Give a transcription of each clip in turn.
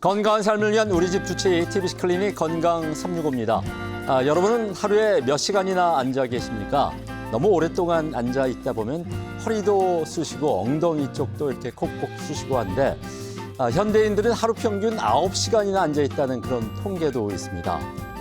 건강한 삶을 위한 우리 집 주치 TBC 클리닉 건강 365입니다. 여러분은 하루에 몇 시간이나 앉아 계십니까? 너무 오랫동안 앉아 있다 보면 허리도 쑤시고 엉덩이 쪽도 이렇게 콕콕 쑤시고 한데 현대인들은 하루 평균 9시간이나 앉아 있다는 그런 통계도 있습니다.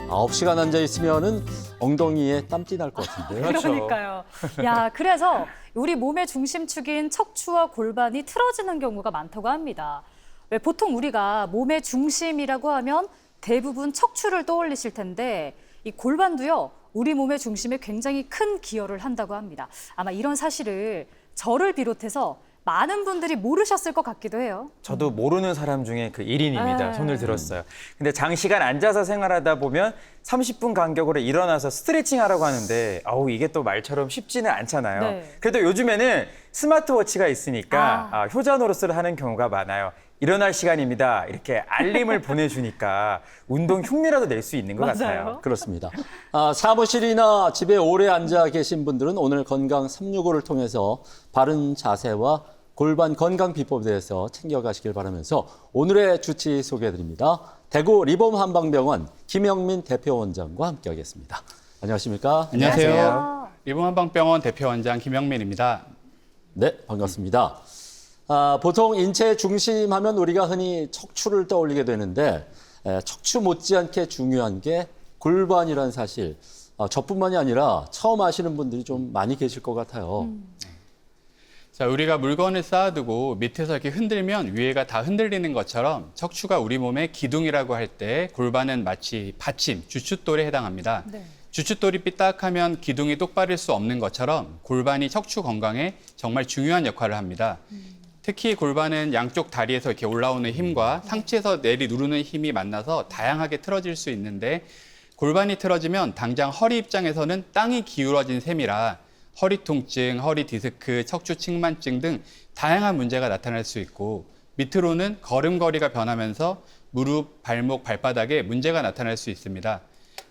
9시간 앉아 있으면은 엉덩이에 땀띠 날 것 같은데요. 그러니까요. 야, 그래서 우리 몸의 중심축인 척추와 골반이 틀어지는 경우가 많다고 합니다. 왜 보통 우리가 몸의 중심이라고 하면 대부분 척추를 떠올리실 텐데 이 골반도요, 우리 몸의 중심에 굉장히 큰 기여를 한다고 합니다. 아마 이런 사실을 저를 비롯해서 많은 분들이 모르셨을 것 같기도 해요. 저도 모르는 사람 중에 그 1인입니다. 네. 손을 들었어요. 근데 장시간 앉아서 생활하다 보면 30분 간격으로 일어나서 스트레칭 하라고 하는데 이게 또 말처럼 쉽지는 않잖아요. 네. 그래도 요즘에는 스마트워치가 있으니까 효자 노릇을 하는 경우가 많아요. 일어날 시간입니다. 이렇게 알림을 보내주니까 운동 흉내라도 낼 수 있는 것 맞아요. 같아요. 그렇습니다. 사무실이나 집에 오래 앉아 계신 분들은 오늘 건강 365를 통해서 바른 자세와 골반 건강 비법에 대해서 챙겨가시길 바라면서 오늘의 주치 소개해드립니다. 대구 리봄 한방병원 김영민 대표원장과 함께하겠습니다. 안녕하십니까? 안녕하세요. 리봄 한방병원 대표원장 김영민입니다. 네, 반갑습니다. 보통 인체 중심하면 우리가 흔히 척추를 떠올리게 되는데 척추 못지않게 중요한 게 골반이라는 사실 저뿐만이 아니라 처음 아시는 분들이 좀 많이 계실 것 같아요. 자, 우리가 물건을 쌓아두고 밑에서 이렇게 흔들면 위에가 다 흔들리는 것처럼 척추가 우리 몸의 기둥이라고 할 때 골반은 마치 받침, 주춧돌에 해당합니다. 네. 주춧돌이 삐딱하면 기둥이 똑바를 수 없는 것처럼 골반이 척추 건강에 정말 중요한 역할을 합니다. 특히 골반은 양쪽 다리에서 이렇게 올라오는 힘과 상체에서 내리 누르는 힘이 만나서 다양하게 틀어질 수 있는데 골반이 틀어지면 당장 허리 입장에서는 땅이 기울어진 셈이라 허리 통증, 허리 디스크, 척추 측만증 등 다양한 문제가 나타날 수 있고 밑으로는 걸음걸이가 변하면서 무릎, 발목, 발바닥에 문제가 나타날 수 있습니다.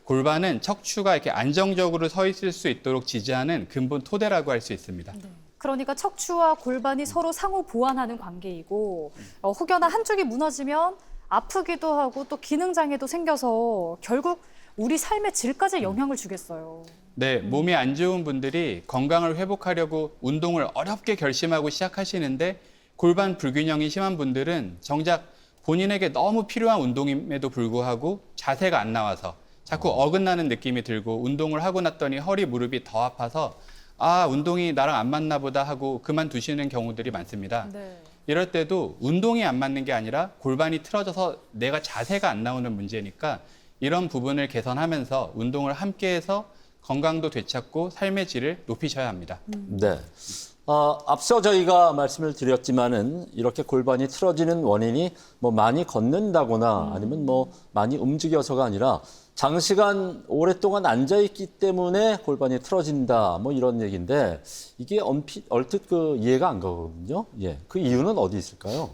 골반은 척추가 이렇게 안정적으로 서 있을 수 있도록 지지하는 근본 토대라고 할 수 있습니다. 그러니까 척추와 골반이 서로 상호 보완하는 관계이고 혹여나 한쪽이 무너지면 아프기도 하고 또 기능장애도 생겨서 결국 우리 삶의 질까지 영향을 주겠어요. 네, 몸이 안 좋은 분들이 건강을 회복하려고 운동을 어렵게 결심하고 시작하시는데 골반 불균형이 심한 분들은 정작 본인에게 너무 필요한 운동임에도 불구하고 자세가 안 나와서 자꾸 어긋나는 느낌이 들고 운동을 하고 났더니 허리, 무릎이 더 아파서 운동이 나랑 안 맞나 보다 하고 그만두시는 경우들이 많습니다. 네. 이럴 때도 운동이 안 맞는 게 아니라 골반이 틀어져서 내가 자세가 안 나오는 문제니까 이런 부분을 개선하면서 운동을 함께해서 건강도 되찾고 삶의 질을 높이셔야 합니다. 네. 앞서 저희가 말씀을 드렸지만은 이렇게 골반이 틀어지는 원인이 뭐 많이 걷는다거나 아니면 뭐 많이 움직여서가 아니라 장시간 오랫동안 앉아 있기 때문에 골반이 틀어진다 뭐 이런 얘기인데 이게 얼핏 그 이해가 안 가거든요. 예. 그 이유는 어디 있을까요?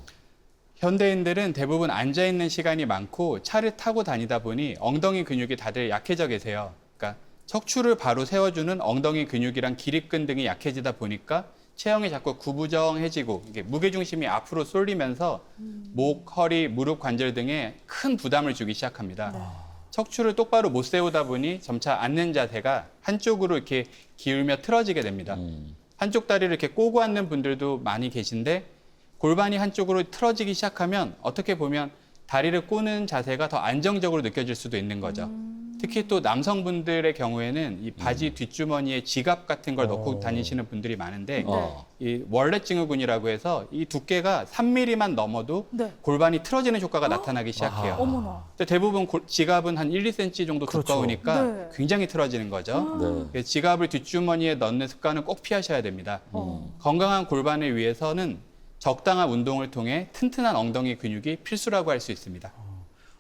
현대인들은 대부분 앉아 있는 시간이 많고 차를 타고 다니다 보니 엉덩이 근육이 다들 약해져 계세요. 그러니까 척추를 바로 세워주는 엉덩이 근육이랑 기립근 등이 약해지다 보니까 체형이 자꾸 구부정해지고 이게 무게중심이 앞으로 쏠리면서 목, 허리, 무릎 관절 등에 큰 부담을 주기 시작합니다. 척추를 똑바로 못 세우다 보니 점차 앉는 자세가 한쪽으로 이렇게 기울며 틀어지게 됩니다. 한쪽 다리를 이렇게 꼬고 앉는 분들도 많이 계신데 골반이 한쪽으로 틀어지기 시작하면 어떻게 보면 다리를 꼬는 자세가 더 안정적으로 느껴질 수도 있는 거죠. 특히 또 남성분들의 경우에는 이 바지 뒷주머니에 지갑 같은 걸 넣고 다니시는 분들이 많은데 이 월렛 증후군이라고 해서 이 두께가 3mm만 넘어도 네. 골반이 틀어지는 효과가 나타나기 시작해요. 어머나. 근데 대부분 지갑은 한 1, 2cm 정도 두꺼우니까 네. 굉장히 틀어지는 거죠. 네. 지갑을 뒷주머니에 넣는 습관은 꼭 피하셔야 됩니다. 건강한 골반을 위해서는 적당한 운동을 통해 튼튼한 엉덩이 근육이 필수라고 할 수 있습니다.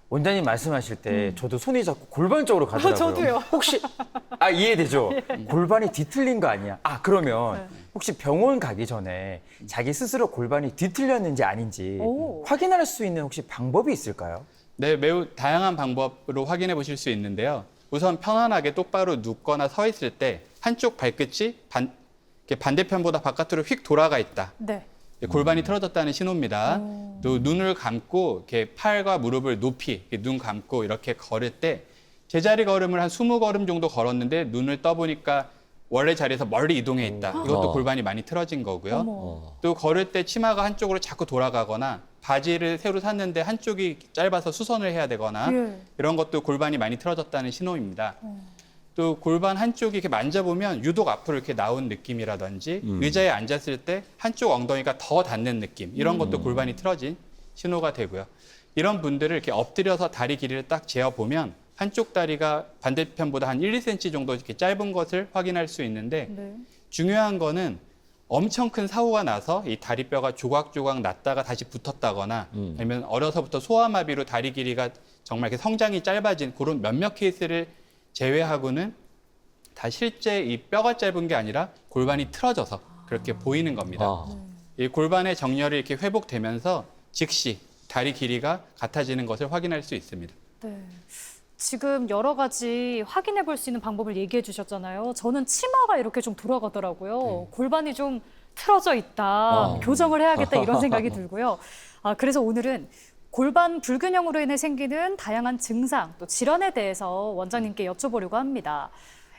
원장님 말씀하실 때 저도 손이 자꾸 골반 쪽으로 가더라고요. 저도요. 혹시 이해되죠? 골반이 뒤틀린 거 아니야? 그러면 혹시 병원 가기 전에 자기 스스로 골반이 뒤틀렸는지 아닌지 오. 확인할 수 있는 혹시 방법이 있을까요? 네, 매우 다양한 방법으로 확인해 보실 수 있는데요. 우선 편안하게 똑바로 눕거나 서 있을 때 한쪽 발끝이 이렇게 반대편보다 바깥으로 휙 돌아가 있다. 네. 골반이 틀어졌다는 신호입니다. 또 눈을 감고 이렇게 팔과 무릎을 높이 이렇게 눈 감고 이렇게 걸을 때 제자리 걸음을 한 20걸음 정도 걸었는데 눈을 떠보니까 원래 자리에서 멀리 이동해 있다. 이것도 골반이 많이 틀어진 거고요. 어머. 또 걸을 때 치마가 한쪽으로 자꾸 돌아가거나 바지를 새로 샀는데 한쪽이 짧아서 수선을 해야 되거나 예. 이런 것도 골반이 많이 틀어졌다는 신호입니다. 또 골반 한쪽이 이렇게 만져보면 유독 앞으로 이렇게 나온 느낌이라든지 의자에 앉았을 때 한쪽 엉덩이가 더 닿는 느낌 이런 것도 골반이 틀어진 신호가 되고요. 이런 분들을 이렇게 엎드려서 다리 길이를 딱 재어보면 한쪽 다리가 반대편보다 한 1, 2cm 정도 이렇게 짧은 것을 확인할 수 있는데 네. 중요한 거는 엄청 큰 사고가 나서 이 다리뼈가 조각조각 났다가 다시 붙었다거나 아니면 어려서부터 소아마비로 다리 길이가 정말 이렇게 성장이 짧아진 그런 몇몇 케이스를 제외하고는 다 실제 이 뼈가 짧은 게 아니라 골반이 틀어져서 그렇게 보이는 겁니다. 이 골반의 정렬이 이렇게 회복되면서 즉시 다리 길이가 같아지는 것을 확인할 수 있습니다. 네. 지금 여러 가지 확인해 볼 수 있는 방법을 얘기해 주셨잖아요. 저는 치마가 이렇게 좀 돌아가더라고요. 골반이 좀 틀어져 있다. 교정을 해야겠다 이런 생각이 들고요. 그래서 오늘은 골반 불균형으로 인해 생기는 다양한 증상, 또 질환에 대해서 원장님께 여쭤보려고 합니다.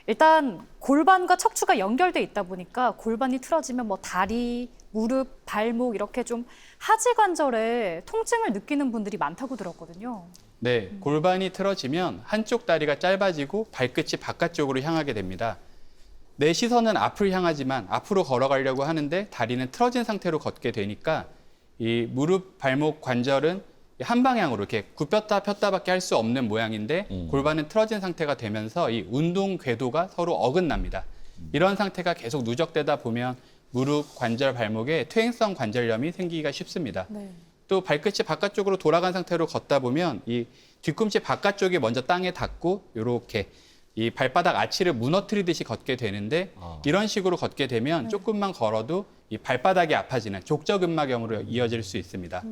일단 골반과 척추가 연결돼 있다 보니까 골반이 틀어지면 뭐 다리, 무릎, 발목 이렇게 좀 하지 관절에 통증을 느끼는 분들이 많다고 들었거든요. 네, 골반이 틀어지면 한쪽 다리가 짧아지고 발끝이 바깥쪽으로 향하게 됩니다. 내 시선은 앞을 향하지만 앞으로 걸어가려고 하는데 다리는 틀어진 상태로 걷게 되니까 이 무릎, 발목 관절은 한 방향으로 이렇게 굽혔다 폈다밖에 할 수 없는 모양인데 골반은 틀어진 상태가 되면서 이 운동 궤도가 서로 어긋납니다. 이런 상태가 계속 누적되다 보면 무릎, 관절, 발목에 퇴행성 관절염이 생기기가 쉽습니다. 네. 또 발끝이 바깥쪽으로 돌아간 상태로 걷다 보면 이 뒤꿈치 바깥쪽이 먼저 땅에 닿고 이렇게 이 발바닥 아치를 무너뜨리듯이 걷게 되는데 이런 식으로 걷게 되면 조금만 걸어도 이 발바닥이 아파지는 족저근막염으로 이어질 수 있습니다.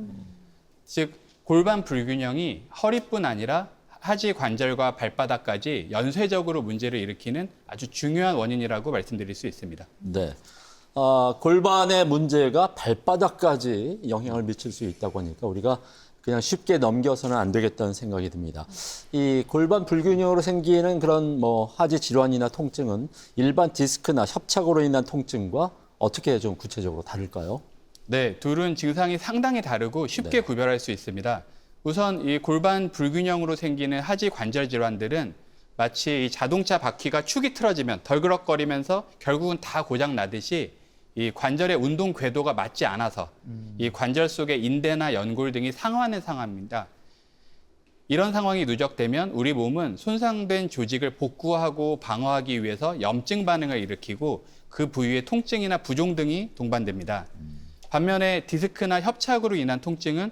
즉 골반 불균형이 허리뿐 아니라 하지 관절과 발바닥까지 연쇄적으로 문제를 일으키는 아주 중요한 원인이라고 말씀드릴 수 있습니다. 네. 골반의 문제가 발바닥까지 영향을 미칠 수 있다고 하니까 우리가 그냥 쉽게 넘겨서는 안 되겠다는 생각이 듭니다. 이 골반 불균형으로 생기는 그런 뭐 하지 질환이나 통증은 일반 디스크나 협착으로 인한 통증과 어떻게 좀 구체적으로 다를까요? 네, 둘은 증상이 상당히 다르고 쉽게 구별할 수 있습니다. 우선 이 골반 불균형으로 생기는 하지 관절 질환들은 마치 이 자동차 바퀴가 축이 틀어지면 덜그럭거리면서 결국은 다 고장 나듯이 이 관절의 운동 궤도가 맞지 않아서 이 관절 속의 인대나 연골 등이 상하는 상황입니다. 이런 상황이 누적되면 우리 몸은 손상된 조직을 복구하고 방어하기 위해서 염증 반응을 일으키고 그 부위의 통증이나 부종 등이 동반됩니다. 반면에 디스크나 협착으로 인한 통증은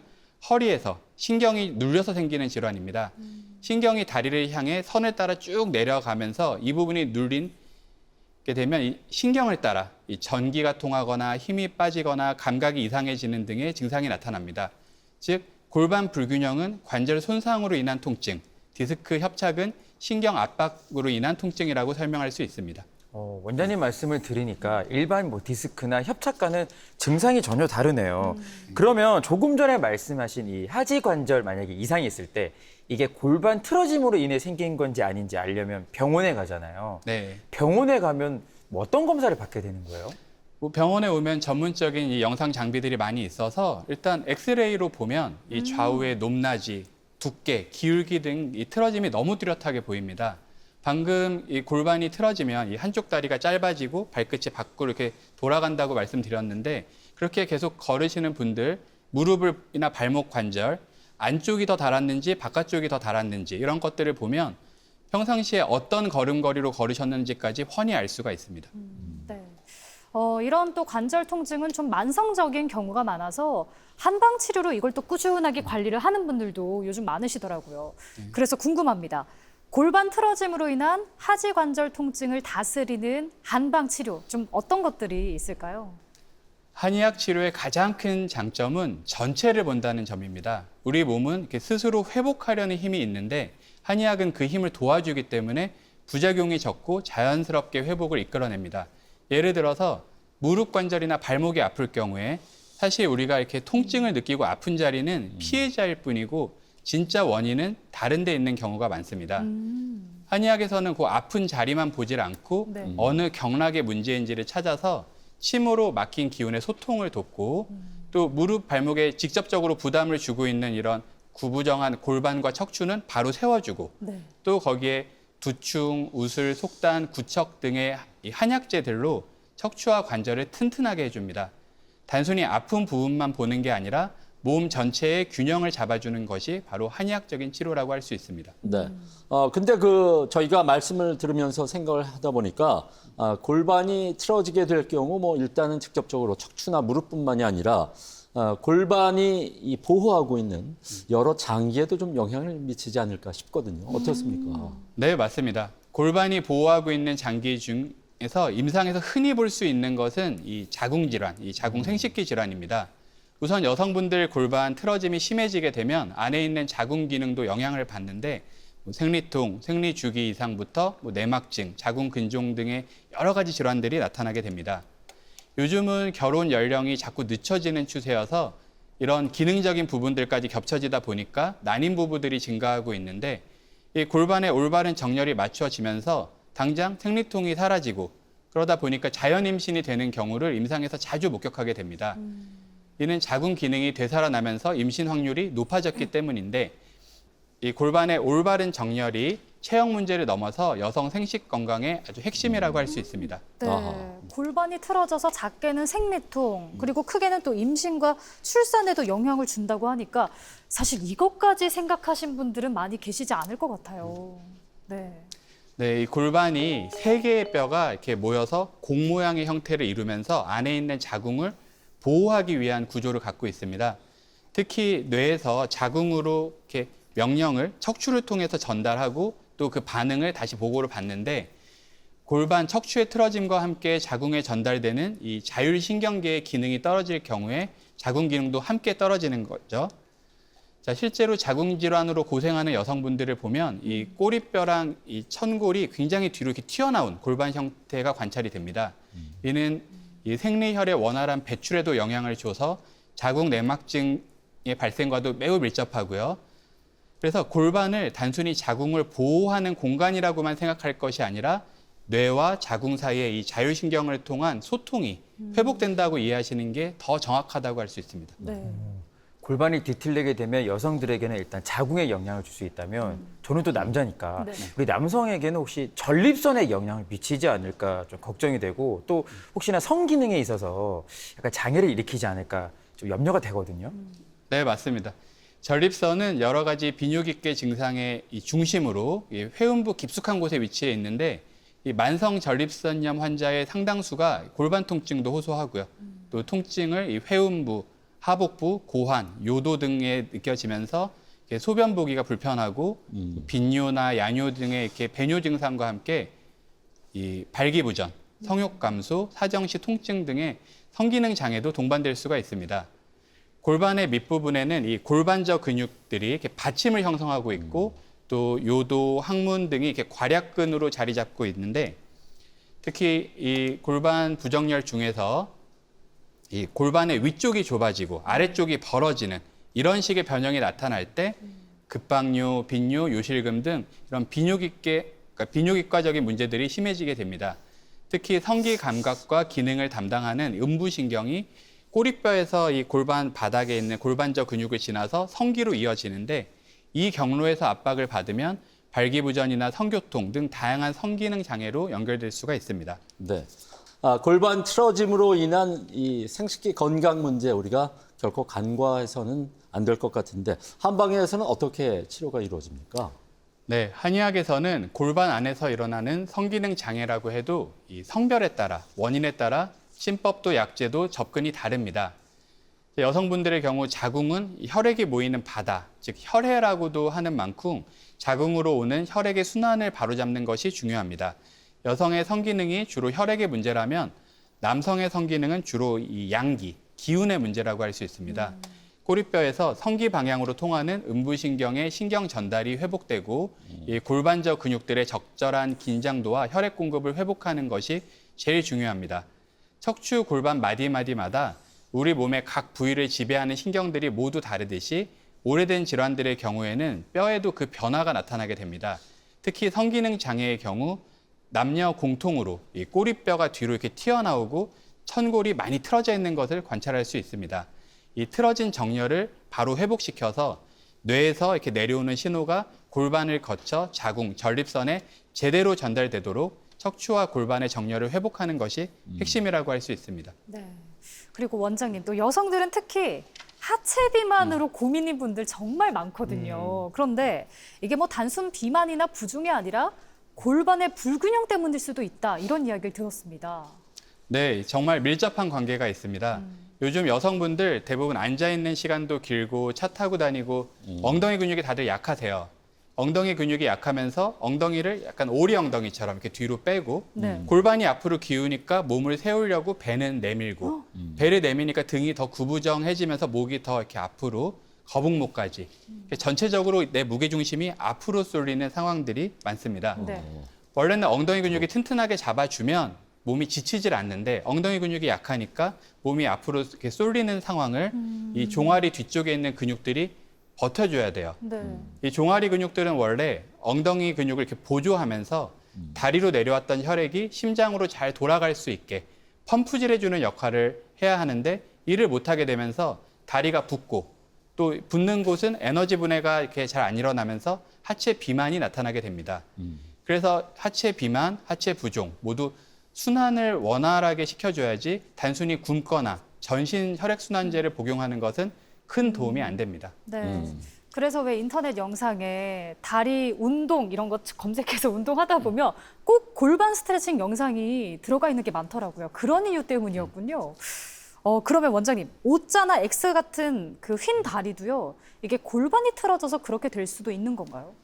허리에서 신경이 눌려서 생기는 질환입니다. 신경이 다리를 향해 선을 따라 쭉 내려가면서 이 부분이 눌리게 되면 이 신경을 따라 이 전기가 통하거나 힘이 빠지거나 감각이 이상해지는 등의 증상이 나타납니다. 즉 골반 불균형은 관절 손상으로 인한 통증, 디스크 협착은 신경 압박으로 인한 통증이라고 설명할 수 있습니다. 원장님 말씀을 들으니까 일반 뭐 디스크나 협착과는 증상이 전혀 다르네요. 그러면 조금 전에 말씀하신 이 하지 관절 만약에 이상이 있을 때 이게 골반 틀어짐으로 인해 생긴 건지 아닌지 알려면 병원에 가잖아요. 네. 병원에 가면 뭐 어떤 검사를 받게 되는 거예요? 뭐 병원에 오면 전문적인 이 영상 장비들이 많이 있어서 일단 엑스레이로 보면 이 좌우의 높낮이, 두께, 기울기 등 이 틀어짐이 너무 뚜렷하게 보입니다. 방금 이 골반이 틀어지면 이 한쪽 다리가 짧아지고 발끝이 밖으로 이렇게 돌아간다고 말씀드렸는데 그렇게 계속 걸으시는 분들 무릎이나 발목 관절 안쪽이 더 닳았는지 바깥쪽이 더 닳았는지 이런 것들을 보면 평상시에 어떤 걸음걸이로 걸으셨는지까지 훤히 알 수가 있습니다. 네. 이런 또 관절 통증은 좀 만성적인 경우가 많아서 한방 치료로 이걸 또 꾸준하게 관리를 하는 분들도 요즘 많으시더라고요. 그래서 궁금합니다. 골반 틀어짐으로 인한 하지 관절 통증을 다스리는 한방 치료, 좀 어떤 것들이 있을까요? 한의학 치료의 가장 큰 장점은 전체를 본다는 점입니다. 우리 몸은 이렇게 스스로 회복하려는 힘이 있는데 한의학은 그 힘을 도와주기 때문에 부작용이 적고 자연스럽게 회복을 이끌어냅니다. 예를 들어서 무릎 관절이나 발목이 아플 경우에 사실 우리가 이렇게 통증을 느끼고 아픈 자리는 피해자일 뿐이고 진짜 원인은 다른 데 있는 경우가 많습니다. 한의학에서는 그 아픈 자리만 보질 않고 네. 어느 경락의 문제인지를 찾아서 침으로 막힌 기운의 소통을 돕고 또 무릎, 발목에 직접적으로 부담을 주고 있는 이런 구부정한 골반과 척추는 바로 세워주고 네. 또 거기에 두충, 우슬, 속단, 구척 등의 이 한약재들로 척추와 관절을 튼튼하게 해줍니다. 단순히 아픈 부분만 보는 게 아니라 몸 전체의 균형을 잡아주는 것이 바로 한의학적인 치료라고 할 수 있습니다. 네. 근데 저희가 말씀을 들으면서 생각을 하다 보니까 골반이 틀어지게 될 경우 뭐 일단은 직접적으로 척추나 무릎뿐만이 아니라 골반이 이 보호하고 있는 여러 장기에도 좀 영향을 미치지 않을까 싶거든요. 어떻습니까? 네, 맞습니다. 골반이 보호하고 있는 장기 중에서 임상에서 흔히 볼 수 있는 것은 이 자궁 질환, 이 자궁 생식기 질환입니다. 우선 여성분들 골반 틀어짐이 심해지게 되면 안에 있는 자궁 기능도 영향을 받는데 생리통, 생리주기 이상부터 내막증, 자궁 근종 등의 여러 가지 질환들이 나타나게 됩니다. 요즘은 결혼 연령이 자꾸 늦춰지는 추세여서 이런 기능적인 부분들까지 겹쳐지다 보니까 난임 부부들이 증가하고 있는데 이 골반의 올바른 정렬이 맞춰지면서 당장 생리통이 사라지고 그러다 보니까 자연 임신이 되는 경우를 임상에서 자주 목격하게 됩니다. 이는 자궁 기능이 되살아나면서 임신 확률이 높아졌기 때문인데 이 골반의 올바른 정렬이 체형 문제를 넘어서 여성 생식 건강의 아주 핵심이라고 할 수 있습니다. 네. 아하. 골반이 틀어져서 작게는 생리통, 그리고 크게는 또 임신과 출산에도 영향을 준다고 하니까 사실 이것까지 생각하신 분들은 많이 계시지 않을 것 같아요. 네. 네, 이 골반이 세 개의 뼈가 이렇게 모여서 공 모양의 형태를 이루면서 안에 있는 자궁을 보호하기 위한 구조를 갖고 있습니다. 특히 뇌에서 자궁으로 이렇게 명령을 척추를 통해서 전달하고 또 그 반응을 다시 보고를 받는데 골반 척추의 틀어짐과 함께 자궁에 전달되는 이 자율신경계의 기능이 떨어질 경우에 자궁 기능도 함께 떨어지는 거죠. 자, 실제로 자궁 질환으로 고생하는 여성분들을 보면 이 꼬리뼈랑 이 천골이 굉장히 뒤로 이렇게 튀어나온 골반 형태가 관찰이 됩니다. 이는 이 생리혈의 원활한 배출에도 영향을 줘서 자궁 내막증의 발생과도 매우 밀접하고요. 그래서 골반을 단순히 자궁을 보호하는 공간이라고만 생각할 것이 아니라 뇌와 자궁 사이의 이 자율신경을 통한 소통이 회복된다고 이해하시는 게 더 정확하다고 할 수 있습니다. 네. 골반이 뒤틀리게 되면 여성들에게는 일단 자궁에 영향을 줄 수 있다면 저는 또 남자니까 네. 우리 남성에게는 혹시 전립선에 영향을 미치지 않을까 좀 걱정이 되고 또 혹시나 성기능에 있어서 약간 장애를 일으키지 않을까 좀 염려가 되거든요. 네, 맞습니다. 전립선은 여러 가지 비뇨기계 증상의 이 중심으로 이 회음부 깊숙한 곳에 위치해 있는데 이 만성 전립선염 환자의 상당수가 골반 통증도 호소하고요. 또 통증을 이 회음부, 하복부, 고환, 요도 등에 느껴지면서 이렇게 소변 보기가 불편하고 빈뇨나 야뇨 등의 이렇게 배뇨 증상과 함께 이 발기부전, 성욕 감소, 사정시 통증 등의 성기능 장애도 동반될 수가 있습니다. 골반의 밑부분에는 이 골반저 근육들이 이렇게 받침을 형성하고 있고 또 요도, 항문 등이 이렇게 괄약근으로 자리 잡고 있는데 특히 이 골반 부정열 중에서 이 골반의 위쪽이 좁아지고 아래쪽이 벌어지는 이런 식의 변형이 나타날 때 급박뇨, 빈뇨, 요실금 등 이런 그러니까 비뇨기과적인 문제들이 심해지게 됩니다. 특히 성기 감각과 기능을 담당하는 음부신경이 꼬리뼈에서 이 골반 바닥에 있는 골반저 근육을 지나서 성기로 이어지는데 이 경로에서 압박을 받으면 발기부전이나 성교통 등 다양한 성기능 장애로 연결될 수가 있습니다. 네. 골반 틀어짐으로 인한 이 생식기 건강 문제 우리가 결코 간과해서는 안 될 것 같은데 한방에서는 어떻게 치료가 이루어집니까? 네, 한의학에서는 골반 안에서 일어나는 성기능 장애라고 해도 이 성별에 따라 원인에 따라 신법도 약제도 접근이 다릅니다. 여성분들의 경우 자궁은 혈액이 모이는 바다, 즉 혈해라고도 하는 만큼 자궁으로 오는 혈액의 순환을 바로잡는 것이 중요합니다. 여성의 성기능이 주로 혈액의 문제라면 남성의 성기능은 주로 이 양기, 기운의 문제라고 할 수 있습니다. 꼬리뼈에서 성기 방향으로 통하는 음부신경의 신경 전달이 회복되고 이 골반저 근육들의 적절한 긴장도와 혈액 공급을 회복하는 것이 제일 중요합니다. 척추 골반 마디마디마다 우리 몸의 각 부위를 지배하는 신경들이 모두 다르듯이 오래된 질환들의 경우에는 뼈에도 그 변화가 나타나게 됩니다. 특히 성기능 장애의 경우 남녀 공통으로 이 꼬리뼈가 뒤로 이렇게 튀어나오고 천골이 많이 틀어져 있는 것을 관찰할 수 있습니다. 이 틀어진 정렬을 바로 회복시켜서 뇌에서 이렇게 내려오는 신호가 골반을 거쳐 자궁, 전립선에 제대로 전달되도록 척추와 골반의 정렬을 회복하는 것이 핵심이라고 할 수 있습니다. 네. 그리고 원장님, 또 여성들은 특히 하체 비만으로 고민인 분들 정말 많거든요. 그런데 이게 뭐 단순 비만이나 부종이 아니라 골반의 불균형 때문일 수도 있다, 이런 이야기를 들었습니다. 네, 정말 밀접한 관계가 있습니다. 요즘 여성분들 대부분 앉아있는 시간도 길고 차 타고 다니고 엉덩이 근육이 다들 약하세요. 엉덩이 근육이 약하면서 엉덩이를 약간 오리 엉덩이처럼 이렇게 뒤로 빼고 네. 골반이 앞으로 기우니까 몸을 세우려고 배는 내밀고 배를 내미니까 등이 더 구부정해지면서 목이 더 이렇게 앞으로 거북목까지 전체적으로 내 무게중심이 앞으로 쏠리는 상황들이 많습니다. 네. 원래는 엉덩이 근육이 튼튼하게 잡아주면 몸이 지치질 않는데 엉덩이 근육이 약하니까 몸이 앞으로 이렇게 쏠리는 상황을 이 종아리 뒤쪽에 있는 근육들이 버텨줘야 돼요. 네. 이 종아리 근육들은 원래 엉덩이 근육을 이렇게 보조하면서 다리로 내려왔던 혈액이 심장으로 잘 돌아갈 수 있게 펌프질해주는 역할을 해야 하는데 이를 못하게 되면서 다리가 붓고 또 붓는 곳은 에너지 분해가 이렇게 잘 안 일어나면서 하체 비만이 나타나게 됩니다. 그래서 하체 비만, 하체 부종 모두 순환을 원활하게 시켜줘야지 단순히 굶거나 전신 혈액순환제를 복용하는 것은 큰 도움이 안 됩니다. 네. 그래서 왜 인터넷 영상에 다리 운동 이런 거 검색해서 운동하다 보면 꼭 골반 스트레칭 영상이 들어가 있는 게 많더라고요. 그런 이유 때문이었군요. 그러면 원장님, O자나 X 같은 그 휜 다리도요, 이게 골반이 틀어져서 그렇게 될 수도 있는 건가요?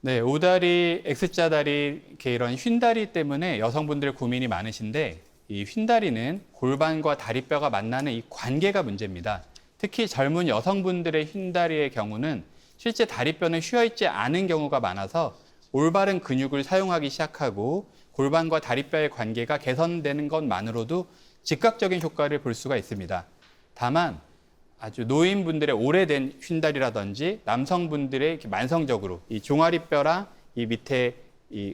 네, O다리, X자 다리, 이렇게 이런 휜다리 때문에 여성분들 고민이 많으신데 이 휜다리는 골반과 다리뼈가 만나는 이 관계가 문제입니다. 특히 젊은 여성분들의 휜다리의 경우는 실제 다리뼈는 휘어있지 않은 경우가 많아서 올바른 근육을 사용하기 시작하고 골반과 다리뼈의 관계가 개선되는 것만으로도 즉각적인 효과를 볼 수가 있습니다. 다만 아주 노인분들의 오래된 휜다리라든지 남성분들의 이렇게 만성적으로 이 종아리뼈랑 이 밑에 이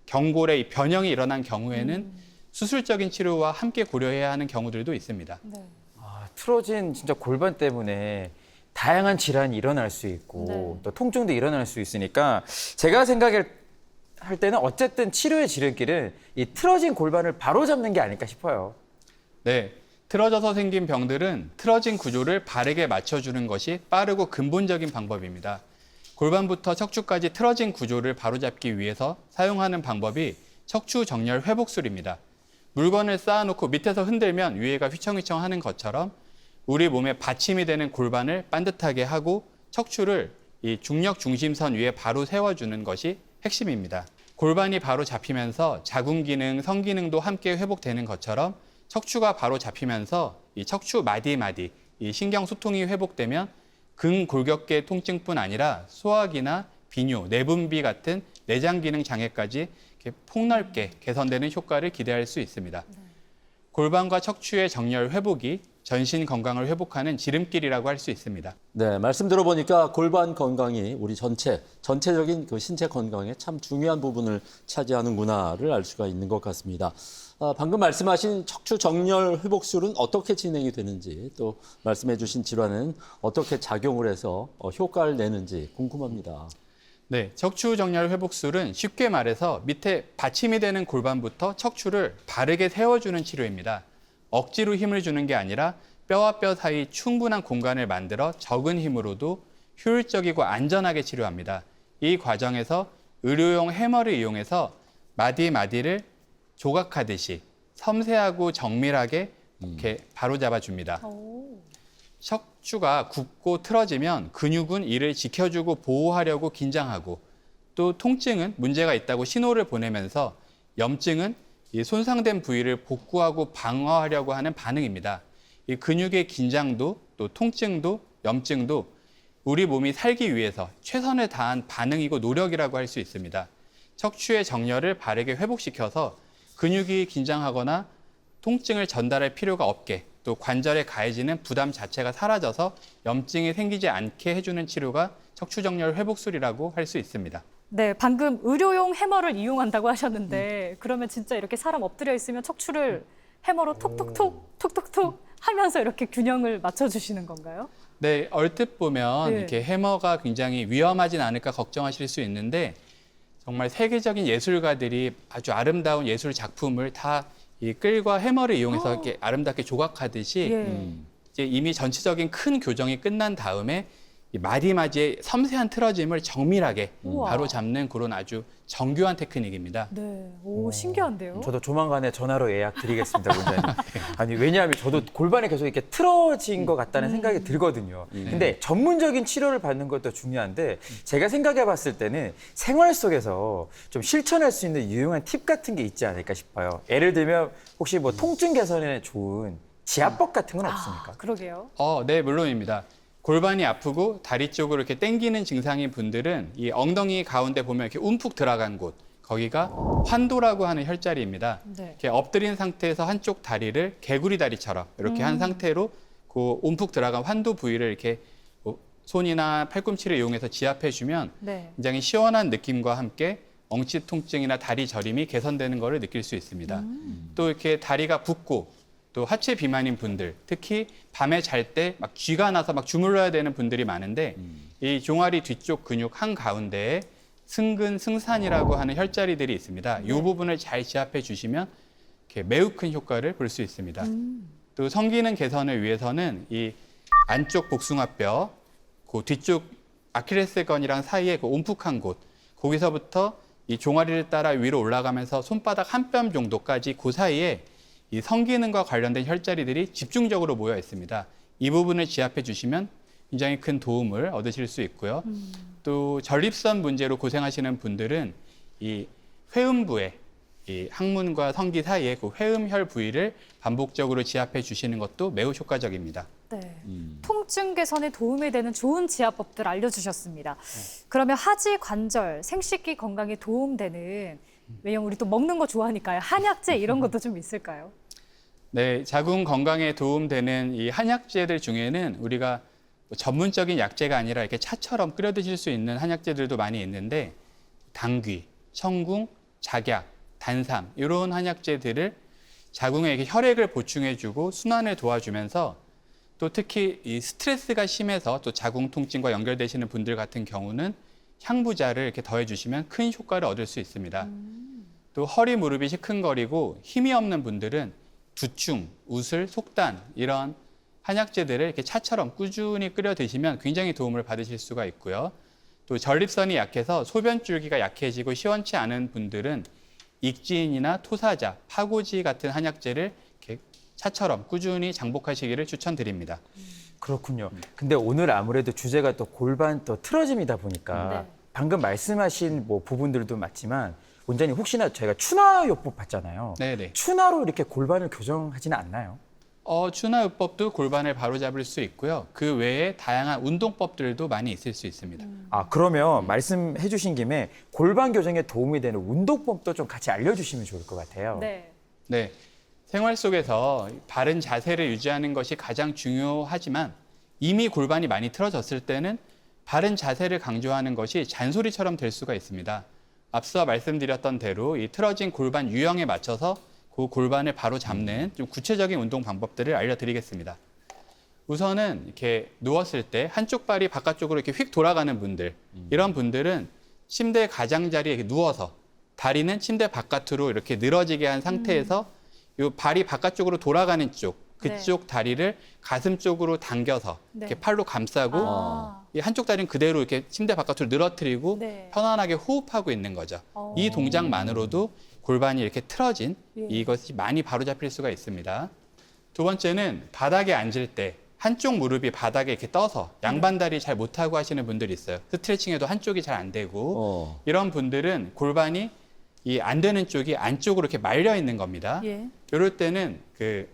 경골의 이 변형이 일어난 경우에는 수술적인 치료와 함께 고려해야 하는 경우들도 있습니다. 네. 틀어진 진짜 골반 때문에 다양한 질환이 일어날 수 있고 네. 또 통증도 일어날 수 있으니까 제가 생각할 때는 어쨌든 치료의 지름길은 이 틀어진 골반을 바로잡는 게 아닐까 싶어요. 네, 틀어져서 생긴 병들은 틀어진 구조를 바르게 맞춰주는 것이 빠르고 근본적인 방법입니다. 골반부터 척추까지 틀어진 구조를 바로잡기 위해서 사용하는 방법이 척추 정렬 회복술입니다. 물건을 쌓아놓고 밑에서 흔들면 위에가 휘청휘청하는 것처럼 우리 몸에 받침이 되는 골반을 반듯하게 하고 척추를 이 중력 중심선 위에 바로 세워주는 것이 핵심입니다. 골반이 바로 잡히면서 자궁 기능, 성기능도 함께 회복되는 것처럼 척추가 바로 잡히면서 이 척추 마디마디, 이 신경 소통이 회복되면 근골격계 통증뿐 아니라 소화기나 비뇨, 내분비 같은 내장 기능 장애까지 이렇게 폭넓게 개선되는 효과를 기대할 수 있습니다. 골반과 척추의 정렬 회복이 전신 건강을 회복하는 지름길이라고 할 수 있습니다. 네, 말씀 들어보니까 골반 건강이 우리 전체적인 그 신체 건강에 참 중요한 부분을 차지하는구나를 알 수가 있는 것 같습니다. 방금 말씀하신 척추 정렬 회복술은 어떻게 진행이 되는지, 또 말씀해 주신 질환은 어떻게 작용을 해서 효과를 내는지 궁금합니다. 네, 척추 정렬 회복술은 쉽게 말해서 밑에 받침이 되는 골반부터 척추를 바르게 세워주는 치료입니다. 억지로 힘을 주는 게 아니라 뼈와 뼈 사이 충분한 공간을 만들어 적은 힘으로도 효율적이고 안전하게 치료합니다. 이 과정에서 의료용 해머를 이용해서 마디마디를 조각하듯이 섬세하고 정밀하게 이렇게 바로잡아 줍니다. 척추가 굽고 틀어지면 근육은 이를 지켜주고 보호하려고 긴장하고 또 통증은 문제가 있다고 신호를 보내면서 염증은 이 손상된 부위를 복구하고 방어하려고 하는 반응입니다. 이 근육의 긴장도 또 통증도 염증도 우리 몸이 살기 위해서 최선을 다한 반응이고 노력이라고 할 수 있습니다. 척추의 정렬을 바르게 회복시켜서 근육이 긴장하거나 통증을 전달할 필요가 없게 또 또 관절에 가해지는 부담 자체가 사라져서 염증이 생기지 않게 해주는 치료가 척추정렬 회복술이라고 할 수 있습니다. 네, 방금 의료용 해머를 이용한다고 하셨는데 그러면 진짜 이렇게 사람 엎드려 있으면 척추를 해머로 톡톡톡 하면서 이렇게 균형을 맞춰주시는 건가요? 네, 얼핏 보면 네. 이렇게 해머가 굉장히 위험하진 않을까 걱정하실 수 있는데 정말 세계적인 예술가들이 아주 아름다운 예술 작품을 다 이 끌과 해머를 이용해서 이렇게 아름답게 조각하듯이 예. 이제 이미 전체적인 큰 교정이 끝난 다음에 이 마디마디의 섬세한 틀어짐을 정밀하게 우와. 바로 잡는 그런 아주 정교한 테크닉입니다. 네, 오 신기한데요. 저도 조만간에 전화로 예약 드리겠습니다, 원장님. 아니, 왜냐하면 저도 골반이 계속 이렇게 틀어진 것 같다는 생각이 들거든요. 근데 전문적인 치료를 받는 것도 중요한데 제가 생각해 봤을 때는 생활 속에서 좀 실천할 수 있는 유용한 팁 같은 게 있지 않을까 싶어요. 예를 들면 혹시 뭐 통증 개선에 좋은 지압법 같은 건 없습니까? 그러게요. 네, 물론입니다. 골반이 아프고 다리 쪽으로 이렇게 당기는 증상인 분들은 이 엉덩이 가운데 보면 이렇게 움푹 들어간 곳, 거기가 환도라고 하는 혈자리입니다. 네. 이렇게 엎드린 상태에서 한쪽 다리를 개구리 다리처럼 이렇게 한 상태로 그 움푹 들어간 환도 부위를 이렇게 손이나 팔꿈치를 이용해서 지압해 주면 네. 굉장히 시원한 느낌과 함께 엉치 통증이나 다리 저림이 개선되는 것을 느낄 수 있습니다. 또 이렇게 다리가 붓고 또 하체 비만인 분들, 특히 밤에 잘 때 막 쥐가 나서 막 주물러야 되는 분들이 많은데 이 종아리 뒤쪽 근육 한 가운데에 승근, 승산이라고 하는 혈자리들이 있습니다. 이 부분을 잘 지압해 주시면 이렇게 매우 큰 효과를 볼 수 있습니다. 또 성기능 개선을 위해서는 이 안쪽 복숭아뼈, 그 뒤쪽 아킬레스건이랑 사이에 그 움푹한 곳, 거기서부터 이 종아리를 따라 위로 올라가면서 손바닥 한 뼘 정도까지 그 사이에 이 성기능과 관련된 혈자리들이 집중적으로 모여 있습니다. 이 부분을 지압해 주시면 굉장히 큰 도움을 얻으실 수 있고요. 또 전립선 문제로 고생하시는 분들은 이 회음부에 이 항문과 성기 사이에 그 회음혈 부위를 반복적으로 지압해 주시는 것도 매우 효과적입니다. 네. 통증 개선에 도움이 되는 좋은 지압법들 알려주셨습니다. 그러면 하지 관절, 생식기 건강에 도움되는, 왜냐면 우리 또 먹는 거 좋아하니까요. 한약재 이런 것도 좀 있을까요? 네, 자궁 건강에 도움되는 이 한약재들 중에는 우리가 전문적인 약재가 아니라 이렇게 차처럼 끓여 드실 수 있는 한약재들도 많이 있는데 당귀, 청궁, 작약, 단삼 이런 한약재들을 자궁에 이렇게 혈액을 보충해주고 순환을 도와주면서 또 특히 이 스트레스가 심해서 또 자궁 통증과 연결되시는 분들 같은 경우는 향부자를 이렇게 더해주시면 큰 효과를 얻을 수 있습니다. 또 허리 무릎이 시큰거리고 힘이 없는 분들은 두충, 우슬, 속단 이런 한약재들을 이렇게 차처럼 꾸준히 끓여 드시면 굉장히 도움을 받으실 수가 있고요. 또 전립선이 약해서 소변줄기가 약해지고 시원치 않은 분들은 익지인이나 토사자, 파고지 같은 한약재를 이렇게 차처럼 꾸준히 장복하시기를 추천드립니다. 그렇군요. 근데 오늘 아무래도 주제가 또 골반 또 틀어짐이다 보니까 네. 방금 말씀하신 뭐 부분들도 맞지만 원장님 혹시나 저희가 추나요법 봤잖아요. 네네. 추나로 이렇게 골반을 교정하지는 않나요? 추나요법도 골반을 바로잡을 수 있고요. 그 외에 다양한 운동법들도 많이 있을 수 있습니다. 아, 그러면 말씀해 주신 김에 골반 교정에 도움이 되는 운동법도 좀 같이 알려주시면 좋을 것 같아요. 네. 네. 생활 속에서 바른 자세를 유지하는 것이 가장 중요하지만 이미 골반이 많이 틀어졌을 때는 바른 자세를 강조하는 것이 잔소리처럼 될 수가 있습니다. 앞서 말씀드렸던 대로 이 틀어진 골반 유형에 맞춰서 그 골반을 바로 잡는 좀 구체적인 운동 방법들을 알려드리겠습니다. 우선은 이렇게 누웠을 때 한쪽 발이 바깥쪽으로 이렇게 휙 돌아가는 분들, 이런 분들은 침대 가장자리에 이렇게 누워서 다리는 침대 바깥으로 이렇게 늘어지게 한 상태에서 이 발이 바깥쪽으로 돌아가는 쪽, 그쪽 다리를 가슴 쪽으로 당겨서 네. 이렇게 팔로 감싸고 아. 이 한쪽 다리는 그대로 이렇게 침대 바깥으로 늘어뜨리고 네. 편안하게 호흡하고 있는 거죠. 이 동작만으로도 골반이 이렇게 틀어진 예. 이것이 많이 바로잡힐 수가 있습니다. 두 번째는 바닥에 앉을 때 한쪽 무릎이 바닥에 이렇게 떠서 양반다리 잘 못하고 하시는 분들이 있어요. 스트레칭해도 한쪽이 잘 안 되고 이런 분들은 골반이 이 안 되는 쪽이 안쪽으로 이렇게 말려 있는 겁니다. 예. 이럴 때는 그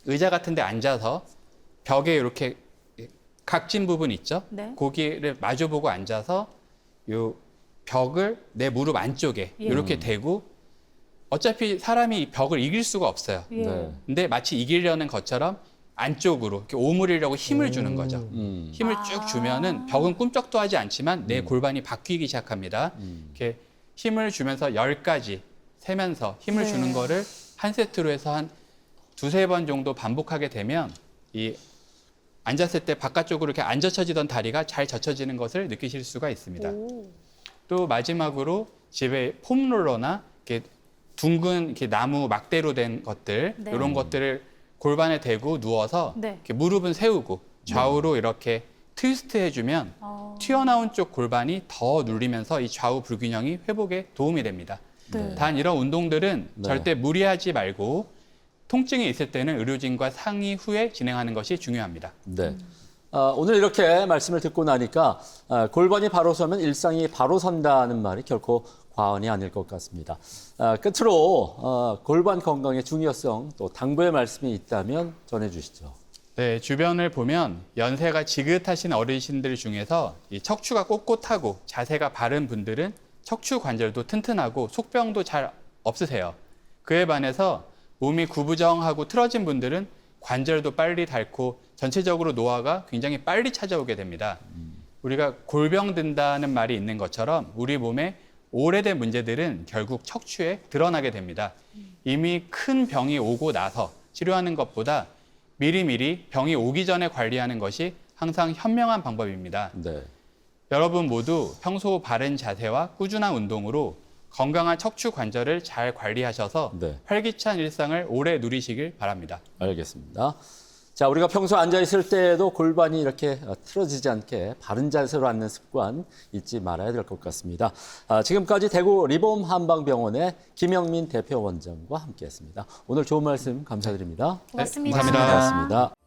의자 같은 데 앉아서 벽에 이렇게 각진 부분 있죠? 네. 거기를 마주보고 앉아서 요 벽을 내 무릎 안쪽에 예. 이렇게 대고 어차피 사람이 이 벽을 이길 수가 없어요. 예. 네. 근데 마치 이기려는 것처럼 안쪽으로 이렇게 오므리려고 힘을 주는 거죠. 힘을 쭉 주면은 벽은 꿈쩍도 하지 않지만 내 골반이 바뀌기 시작합니다. 이렇게 힘을 주면서 10가지 세면서 힘을 네. 주는 거를 한 세트로 해서 한 두세 번 정도 반복하게 되면 이 앉았을 때 바깥쪽으로 이렇게 안 젖혀지던 다리가 잘 젖혀지는 것을 느끼실 수가 있습니다. 오. 또 마지막으로 집에 폼롤러나 이렇게 둥근 이렇게 나무 막대로 된 것들 네. 이런 것들을 골반에 대고 누워서 네. 이렇게 무릎은 세우고 좌우로 이렇게 트위스트 해주면 튀어나온 쪽 골반이 더 눌리면서 이 좌우 불균형이 회복에 도움이 됩니다. 네. 단 이런 운동들은 네. 절대 무리하지 말고 통증이 있을 때는 의료진과 상의 후에 진행하는 것이 중요합니다. 네. 오늘 이렇게 말씀을 듣고 나니까 골반이 바로 서면 일상이 바로 선다는 말이 결코 과언이 아닐 것 같습니다. 끝으로 골반 건강의 중요성 또 당부의 말씀이 있다면 전해주시죠. 네, 주변을 보면 연세가 지긋하신 어르신들 중에서 이 척추가 꼿꼿하고 자세가 바른 분들은 척추 관절도 튼튼하고 속병도 잘 없으세요. 그에 반해서 몸이 구부정하고 틀어진 분들은 관절도 빨리 닳고 전체적으로 노화가 굉장히 빨리 찾아오게 됩니다. 우리가 골병 든다는 말이 있는 것처럼 우리 몸에 오래된 문제들은 결국 척추에 드러나게 됩니다. 이미 큰 병이 오고 나서 치료하는 것보다 미리미리 병이 오기 전에 관리하는 것이 항상 현명한 방법입니다. 네. 여러분 모두 평소 바른 자세와 꾸준한 운동으로 건강한 척추 관절을 잘 관리하셔서 네. 활기찬 일상을 오래 누리시길 바랍니다. 알겠습니다. 자, 우리가 평소 앉아 있을 때에도 골반이 이렇게 틀어지지 않게 바른 자세로 앉는 습관 잊지 말아야 될 것 같습니다. 지금까지 대구 리봄 한방병원의 김영민 대표 원장과 함께했습니다. 오늘 좋은 말씀 감사드립니다. 고맙습니다. 감사합니다. 고맙습니다.